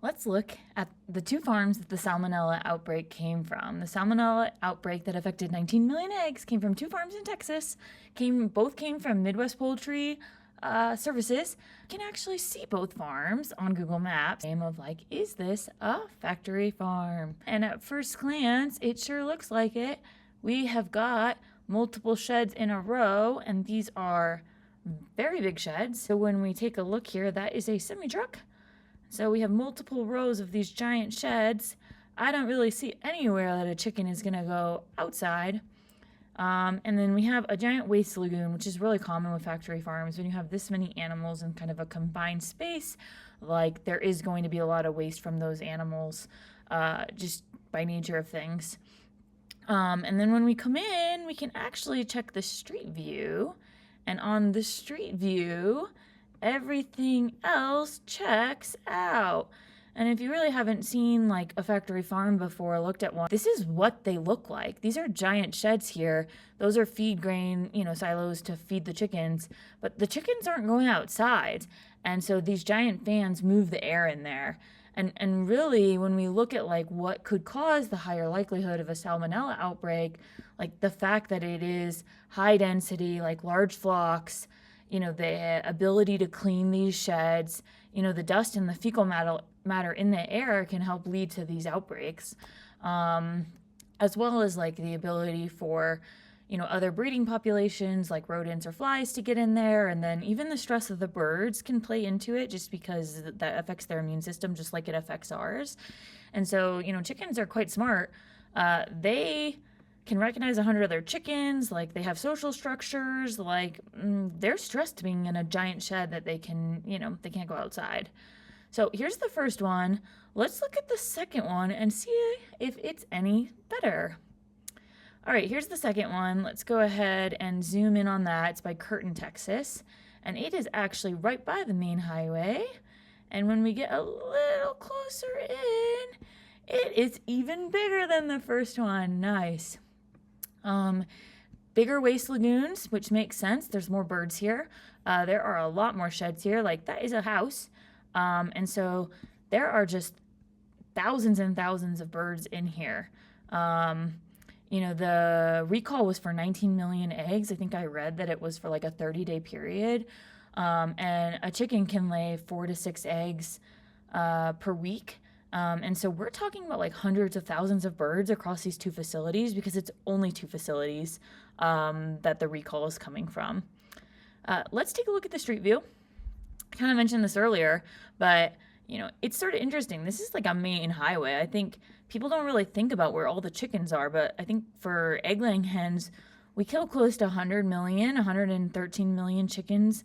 Let's look at the two farms that the salmonella outbreak came from. The salmonella outbreak that affected 19 million eggs came from two farms in Texas. Both came from Midwest Poultry Services. You can actually see both farms on Google Maps. Name of is this a factory farm? And at first glance, it sure looks like it. We have got multiple sheds in a row, and these are very big sheds. So when we take a look here, that is a semi-truck. So we have multiple rows of these giant sheds. I don't really see anywhere that a chicken is going to go outside. And then we have a giant waste lagoon, which is really common with factory farms. When you have this many animals in kind of a confined space, there is going to be a lot of waste from those animals, just by nature of things. And then when we come in, we can actually check the street view. And on the street view, everything else checks out. And if you really haven't seen a factory farm before, looked at one, this is what they look like. These are giant sheds here. Those are feed grain, silos to feed the chickens, but the chickens aren't going outside. And so these giant fans move the air in there. And really, when we look at what could cause the higher likelihood of a salmonella outbreak, the fact that it is high density, large flocks, the ability to clean these sheds, the dust and the fecal matter in the air can help lead to these outbreaks, as well as the ability for, other breeding populations like rodents or flies to get in there. And then even the stress of the birds can play into it just because that affects their immune system just like it affects ours. And so, chickens are quite smart. They can recognize 100 other chickens, they have social structures, they're stressed being in a giant shed that they can, they can't go outside. So here's the first one. Let's look at the second one and see if it's any better. All right, here's the second one. Let's go ahead and zoom in on that. It's by Curtin, Texas, and it is actually right by the main highway. And when we get a little closer in, it is even bigger than the first one. Nice. Bigger waste lagoons, which makes sense. There's more birds here. There are a lot more sheds here. That is a house. And so there are just thousands and thousands of birds in here. The recall was for 19 million eggs. I think I read that it was for a 30-day period. And a chicken can lay 4 to 6 eggs per week. And so we're talking about hundreds of thousands of birds across these two facilities because it's only two facilities that the recall is coming from. Let's take a look at the street view. I kind of mentioned this earlier, but it's sort of interesting. This is a main highway. I think people don't really think about where all the chickens are, but I think for egg-laying hens, we kill close to 113 million chickens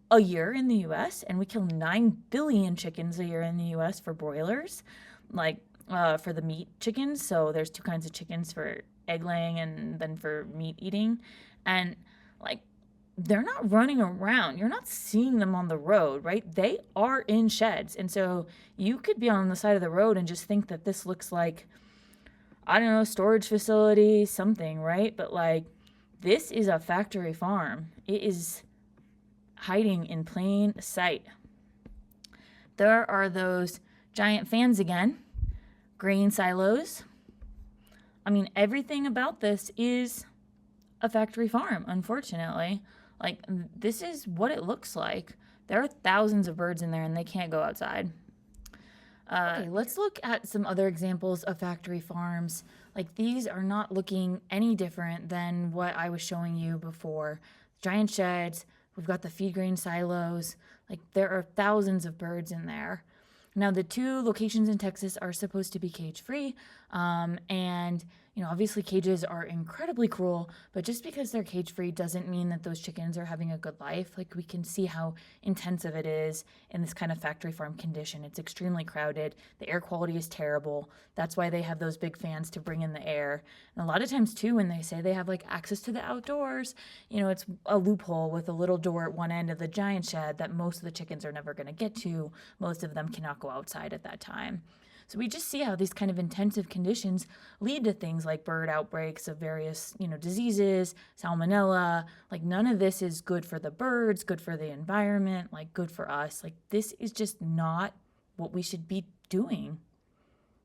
a year in the U.S., and we kill 9 billion chickens a year in the U.S. for broilers, for the meat chickens. So there's two kinds of chickens, for egg laying and then for meat eating. And they're not running around. You're not seeing them on the road, right? They are in sheds. And so you could be on the side of the road and just think that this looks like, I don't know, storage facility, something, right? But this is a factory farm. It is hiding in plain sight. There are those giant fans again, grain silos. I mean, everything about this is a factory farm, unfortunately. This is what it looks like. There are thousands of birds in there and they can't go outside. Okay, let's look at some other examples of factory farms. These are not looking any different than what I was showing you before. Giant sheds, we've got the feed grain silos. There are thousands of birds in there. Now, the two locations in Texas are supposed to be cage-free, and obviously cages are incredibly cruel, but just because they're cage-free doesn't mean that those chickens are having a good life. We can see how intensive it is in this kind of factory farm condition. It's extremely crowded. The air quality is terrible. That's why they have those big fans to bring in the air. And a lot of times, too, when they say they have access to the outdoors, it's a loophole with a little door at one end of the giant shed that most of the chickens are never going to get to. Most of them cannot go outside at that time. So we just see how these kind of intensive conditions lead to things like bird outbreaks of various, diseases, salmonella. None of this is good for the birds, good for the environment, good for us. This is just not what we should be doing.